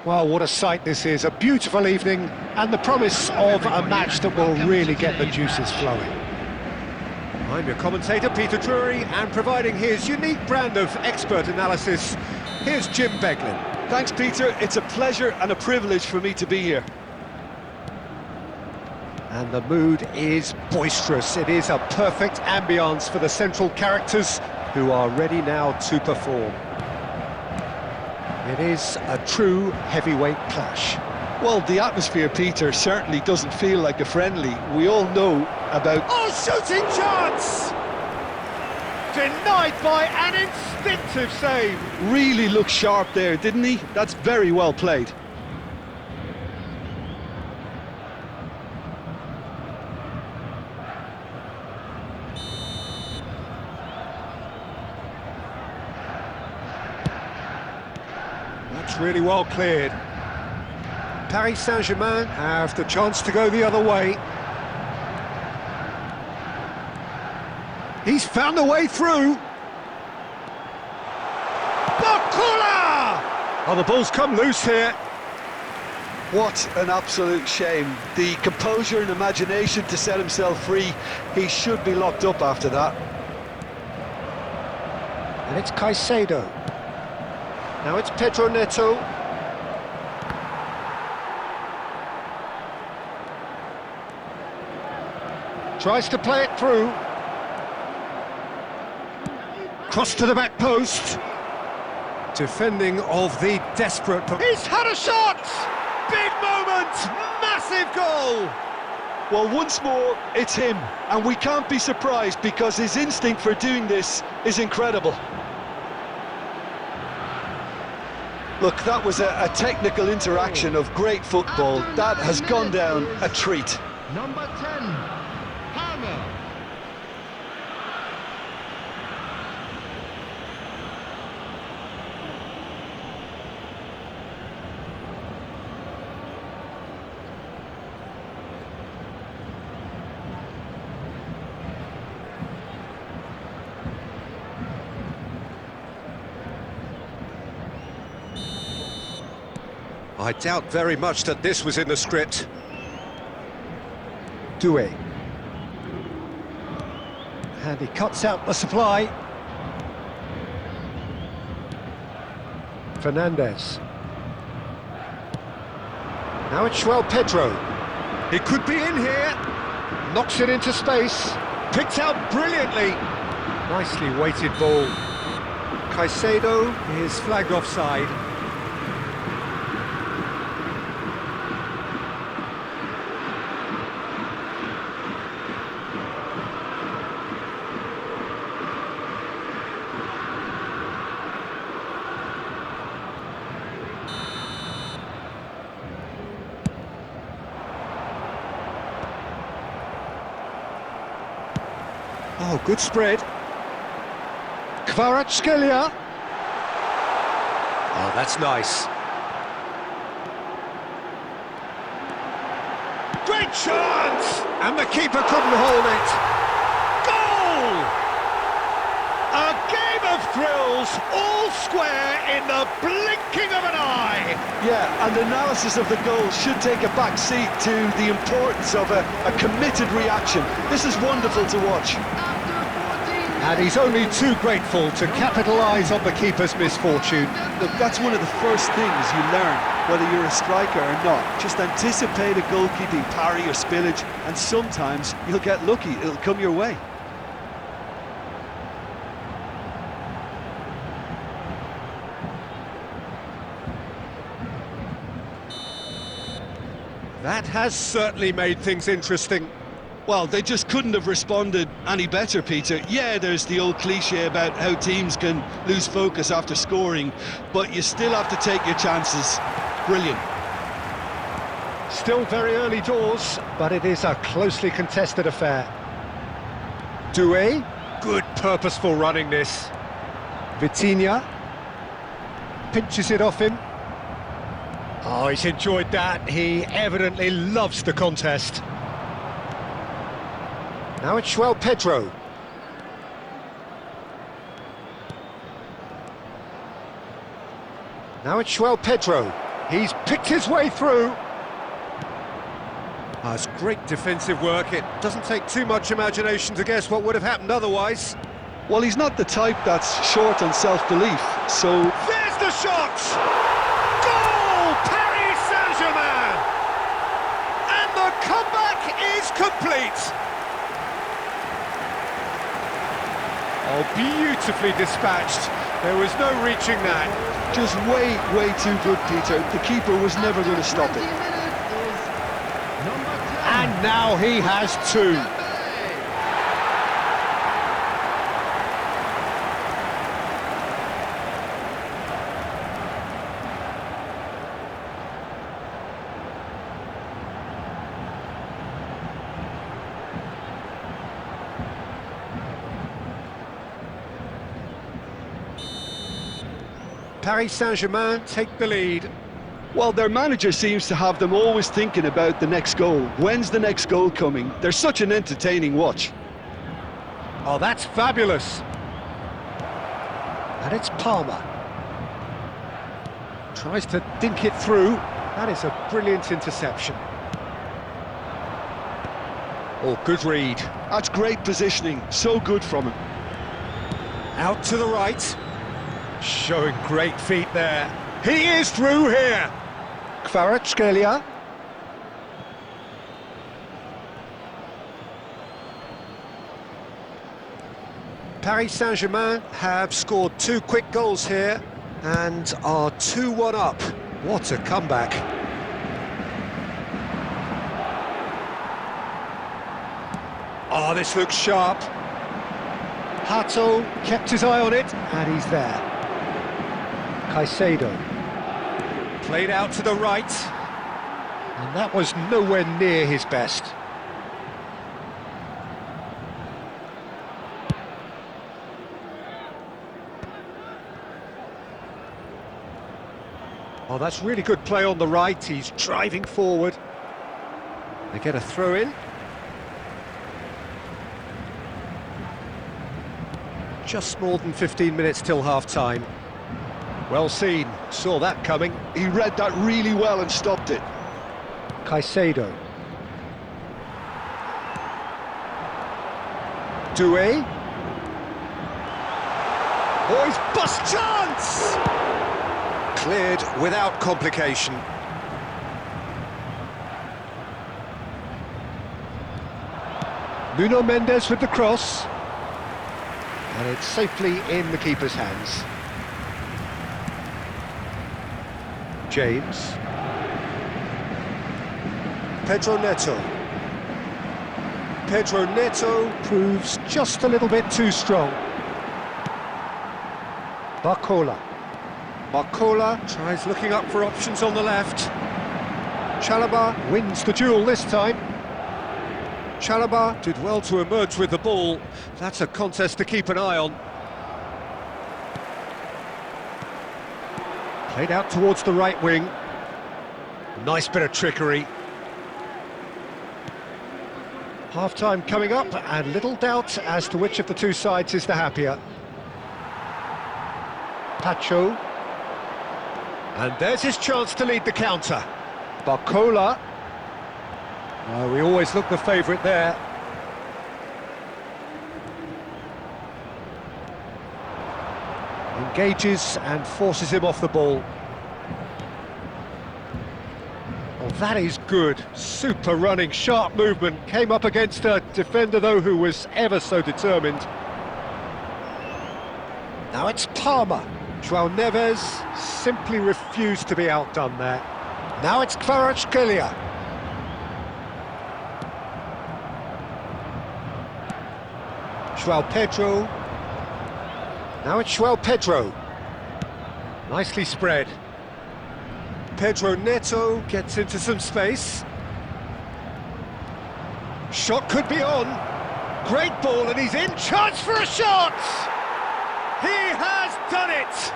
Well, what a sight this is, a beautiful evening and the promise of a match that will really get the juices flowing. I'm your commentator, Peter Drury, and providing his unique brand of expert analysis, here's Jim Beglin. Thanks, Peter. It's a pleasure and a privilege for me to be here. And the mood is boisterous. It is a perfect ambience for the central characters who are ready now to perform. It is a true heavyweight clash. Well, the atmosphere, Peter, certainly doesn't feel like a friendly. We all know about... Oh, shooting chance! Denied by an instinctive save. Really looked sharp there, didn't he? That's very well played. That's really well cleared. Paris Saint-Germain have the chance to go the other way. He's found a way through. Bakula! Oh, the ball's come loose here. What an absolute shame. The composure and imagination to set himself free. He should be locked up after that. And it's Caicedo. Now it's Pedro Neto. Tries to play it through. Cross to the back post. Defending of the desperate... He's had a shot! Big moment! Massive goal! Well, once more, it's him. And we can't be surprised because his instinct for doing this is incredible. Look, that was a technical interaction of great football. That has gone down a treat. Number 10, Hammer. I doubt very much that this was in the script. Doué. And he cuts out the supply. Fernandez. Now it's João Pedro. He could be in here. Knocks it into space. Picked out brilliantly. Nicely weighted ball. Caicedo is flagged offside. Oh, good spread. Kvaratskhelia. Oh, that's nice. Great chance! And the keeper couldn't hold it. Goal! A game of thrills, all square in the blinking of an eye. Yeah, and analysis of the goal should take a back seat to the importance of a committed reaction. This is wonderful to watch. And he's only too grateful to capitalise on the keeper's misfortune. Look, that's one of the first things you learn, whether you're a striker or not. Just anticipate a goalkeeping parry or spillage, and sometimes you'll get lucky, it'll come your way. That has certainly made things interesting. Well, they just couldn't have responded any better, Peter. Yeah, there's the old cliche about how teams can lose focus after scoring, but you still have to take your chances. Brilliant. Still very early doors, but it is a closely contested affair. Doué, good purposeful running this. Vitinha pinches it off him. Oh, he's enjoyed that. He evidently loves the contest. Now it's João Pedro. Now it's João Pedro. He's picked his way through. That's great defensive work. It doesn't take too much imagination to guess what would have happened otherwise. Well, he's not the type that's short on self-belief, so... There's the shot! Goal! Paris Saint-Germain! And the comeback is complete! Oh, beautifully dispatched. There was no reaching that. Just way too good, Peter. The keeper was never going to stop it. And now he has two. Paris Saint-Germain take the lead. Well, their manager seems to have them always thinking about the next goal. When's the next goal coming? They're such an entertaining watch. Oh, that's fabulous. And it's Palmer. Tries to dink it through. That is a brilliant interception. Oh, good read. That's great positioning. So good from him. Out to the right. Showing great feet there. He is through here. Kvaratskhelia. Paris Saint-Germain have scored two quick goals here and are 2-1 up. What a comeback. Oh, this looks sharp. Hato kept his eye on it, and he's there. Caicedo. Played out to the right. And that was nowhere near his best. Oh, that's really good play on the right. He's driving forward. They get a throw in. Just more than 15 minutes till half-time. Well seen, saw that coming. He read that really well and stopped it. Caicedo. Doué. Boys, bust chance! Cleared without complication. Nuno Mendes with the cross. And it's safely in the keeper's hands. James. Pedro Neto. Pedro Neto proves just a little bit too strong. Barcola. Barcola tries looking up for options on the left. Chalobah wins the duel this time. Chalobah did well to emerge with the ball. That's a contest to keep an eye on. Played out towards the right wing. Nice bit of trickery. Half-time coming up, and little doubt as to which of the two sides is the happier. Pacho. And there's his chance to lead the counter. Barcola. We always look the favourite there. Engages and forces him off the ball. Oh, that is good. Super running, sharp movement. Came up against a defender, though, who was ever so determined. Now it's Palmer. João Neves simply refused to be outdone there. Now it's Kvaratskhelia. João Pedro. Now it's João Pedro. Nicely spread. Pedro Neto gets into some space. Shot could be on. Great ball, and he's in. Chance for a shot! He has done it!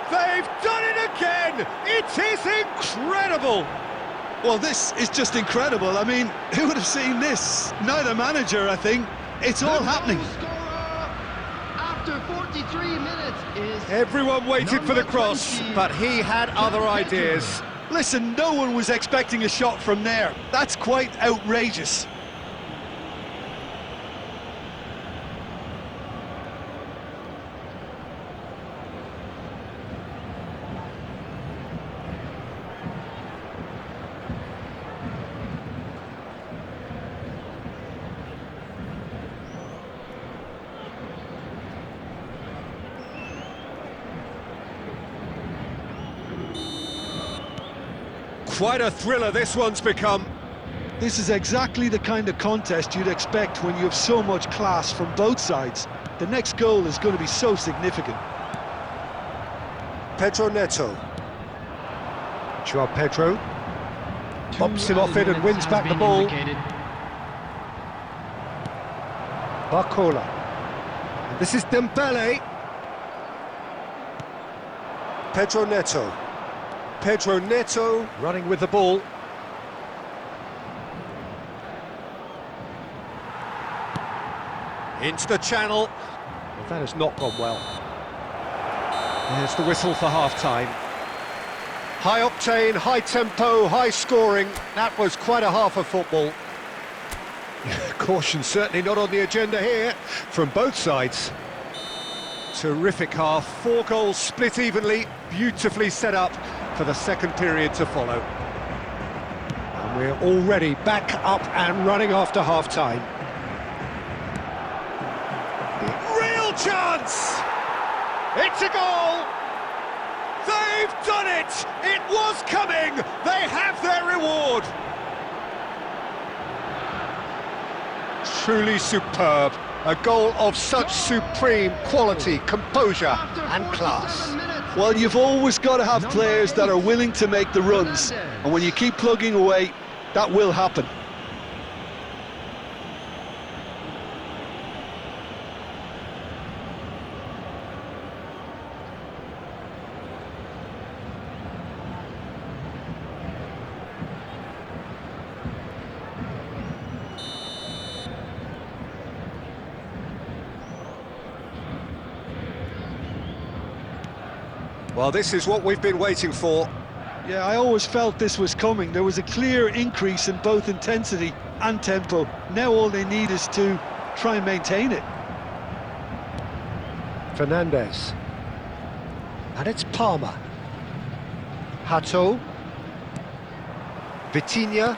They've done it again! It is incredible! Well, this is just incredible. I mean, who would have seen this? Neither manager, I think. It's all happening. After 14 53 minutes is... Everyone waited for the number cross, 20. but he had other ideas. Listen, no one was expecting a shot from there. That's quite outrageous. Quite a thriller this one's become. This is exactly the kind of contest you'd expect when you have so much class from both sides. The next goal is going to be so significant. Pedro Neto. Joao Pedro. Pops him off it and wins back the ball. Barcola. And this is Dembele. Pedro Neto. Pedro Neto running with the ball. Into the channel. Well, that has not gone well. There's the whistle for half-time. High octane, high tempo, high scoring. That was quite a half of football. Caution certainly not on the agenda here from both sides. Terrific half, 4 goals split evenly, beautifully set up for the second period to follow. And we're already back up and running after half-time. Real chance! It's a goal! They've done it! It was coming! They have their reward! Truly superb. A goal of such supreme quality, composure and class. Well, you've always got to have players that are willing to make the runs, and when you keep plugging away, that will happen. Well, this is what we've been waiting for. Yeah, I always felt this was coming. There was a clear increase in both intensity and tempo. Now all they need is to try and maintain it. Fernandez. And it's Palmer. Hato. Vitinha.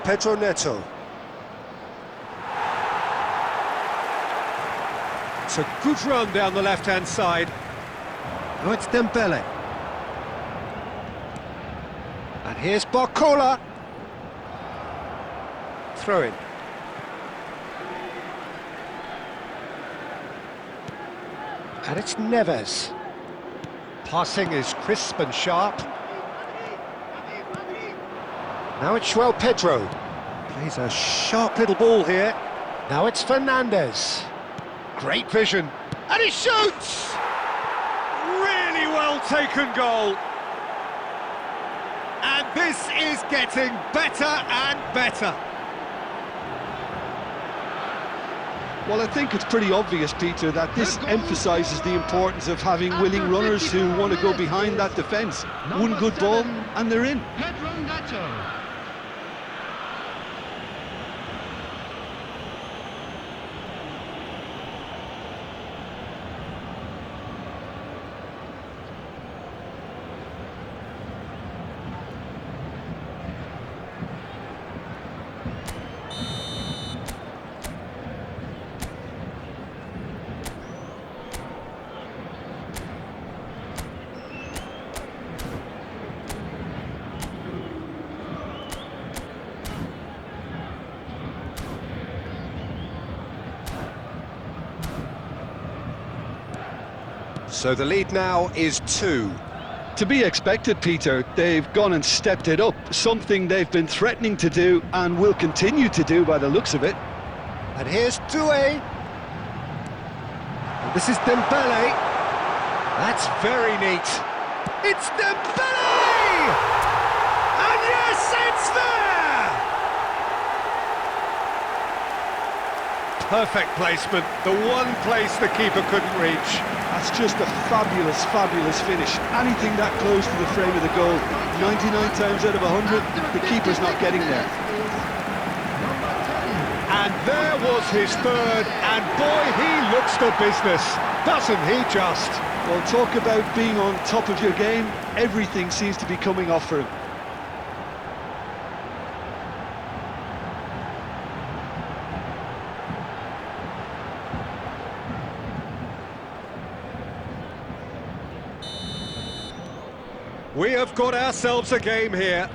Pedro Neto. It's a good run down the left-hand side. Oh, it's Dembele. And here's Barcola. Throw in. And it's Neves. Passing is crisp and sharp. Now it's Joao Pedro. Plays a sharp little ball here. Now it's Fernandez. Great vision. And he shoots! Really well taken goal. And this is getting better and better. Well, I think it's pretty obvious, Peter, that this emphasises the importance of having willing runners who want to go behind that defence. One good ball and they're in. Pedro Neto. So the lead now is 2. To be expected, Peter. They've gone and stepped it up, something they've been threatening to do and will continue to do by the looks of it. And here's Doué. And this is Dembele. That's very neat. It's Dembele! And yes, it's there! Perfect placement, the one place the keeper couldn't reach. That's just a fabulous, fabulous finish. Anything that close to the frame of the goal, 99 times out of 100, the keeper's not getting there. And there was his third, and boy, he looks the business, doesn't he just? Well, talk about being on top of your game. Everything seems to be coming off for him. We have got ourselves a game here.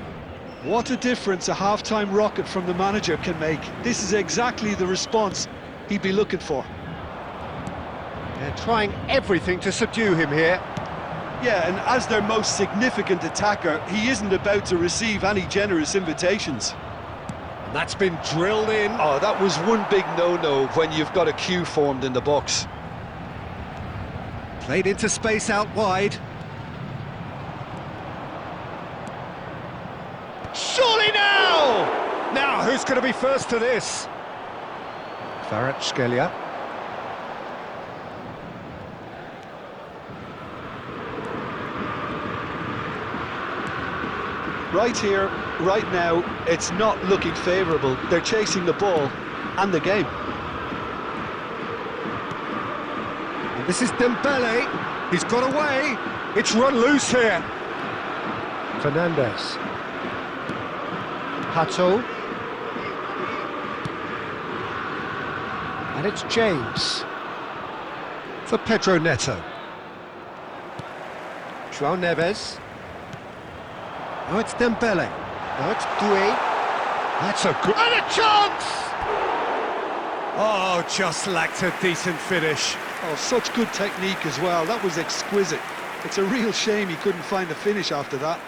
What a difference a half-time rocket from the manager can make. This is exactly the response he'd be looking for. They're trying everything to subdue him here. Yeah, and as their most significant attacker, he isn't about to receive any generous invitations. And that's been drilled in. Oh, that was one big no-no when you've got a queue formed in the box. Played into space out wide. Surely now! Now, who's going to be first to this? Kvaratskhelia. Right here, right now, it's not looking favourable. They're chasing the ball and the game. And this is Dembele. He's got away. It's run loose here. Fernandes. Pato. And it's James. For Pedro Neto. João Neves. Now it's Dembele. Now it's Doué. That's a good... And a chance! Oh, just lacked a decent finish. Oh, such good technique as well. That was exquisite. It's a real shame he couldn't find a finish after that.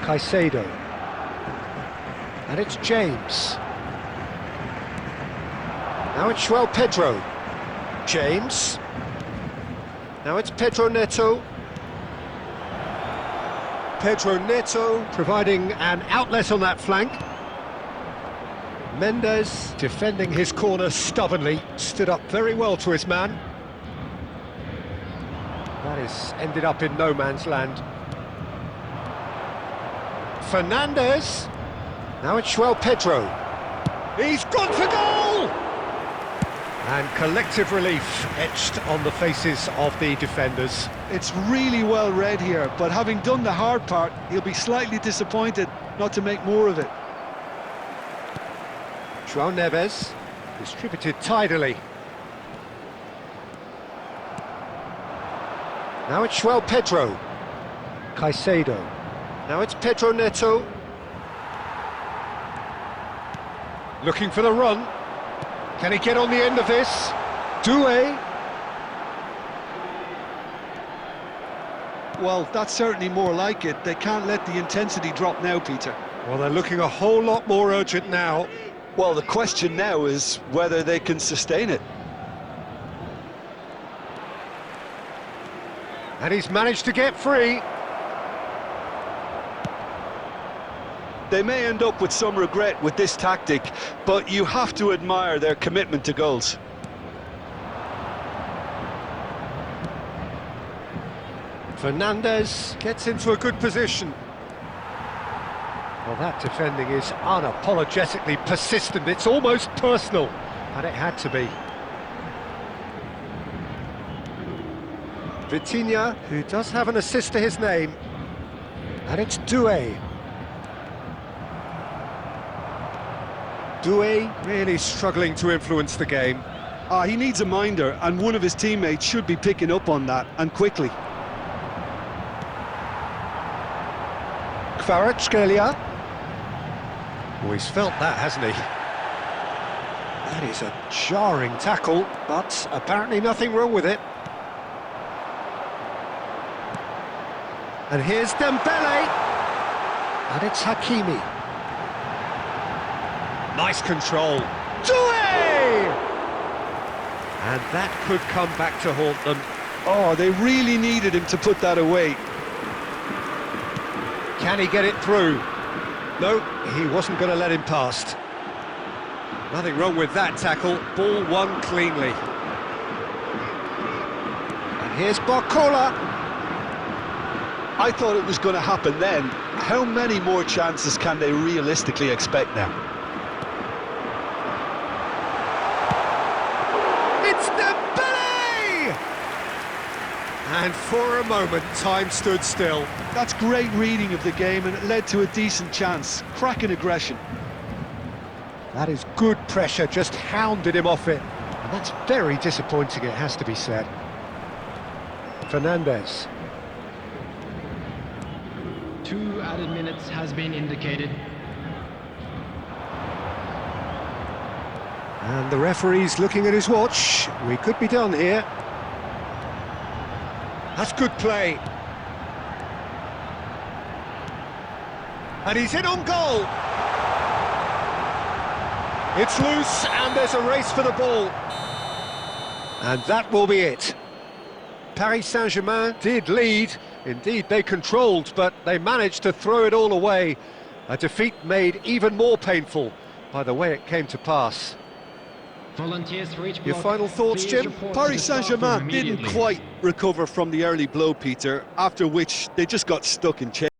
Caicedo. And it's James. Now it's João Pedro. James. Now it's Pedro Neto. Pedro Neto providing an outlet on that flank. Mendes defending his corner stubbornly. Stood up very well to his man. That is ended up in no man's land. Fernandes. Now it's João Pedro. He's gone for goal! And collective relief etched on the faces of the defenders. It's really well read here, but having done the hard part, he'll be slightly disappointed not to make more of it. João Neves, distributed tidily. Now it's João Pedro. Caicedo. Now it's Pedro Neto. Looking for the run. Can he get on the end of this? Doué. Well, that's certainly more like it. They can't let the intensity drop now, Peter. Well, they're looking a whole lot more urgent now. Well, the question now is whether they can sustain it. And he's managed to get free. They may end up with some regret with this tactic, but you have to admire their commitment to goals. Fernandes gets into a good position. Well, that defending is unapologetically persistent. It's almost personal, and it had to be. Vitinha, who does have an assist to his name. And it's Doué. Doué really struggling to influence the game. He needs a minder, and one of his teammates should be picking up on that, and quickly. Kvaratskhelia. Oh, he's felt that, hasn't he? That is a jarring tackle, but apparently nothing wrong with it. And here's Dembele. And it's Hakimi. Nice control. Doué! And that could come back to haunt them. Oh, they really needed him to put that away. Can he get it through? No, he wasn't going to let him past. Nothing wrong with that tackle. Ball won cleanly. And here's Barcola. I thought it was going to happen then. How many more chances can they realistically expect now? It's Dembele! And for a moment, time stood still. That's great reading of the game, and it led to a decent chance. Cracking aggression. That is good pressure, just hounded him off it. And that's very disappointing, it has to be said. Fernandes. 2 added minutes has been indicated. And the referee's looking at his watch. We could be done here. That's good play. And he's in on goal. It's loose, and there's a race for the ball. And that will be it. Paris Saint-Germain did lead. Indeed, they controlled, but they managed to throw it all away. A defeat made even more painful by the way it came to pass. Volunteers for each Your block. final thoughts, Please Jim? report to Paris the staff Saint-Germain room didn't immediately. quite recover from the early blow, Peter, after which they just got stuck in chase.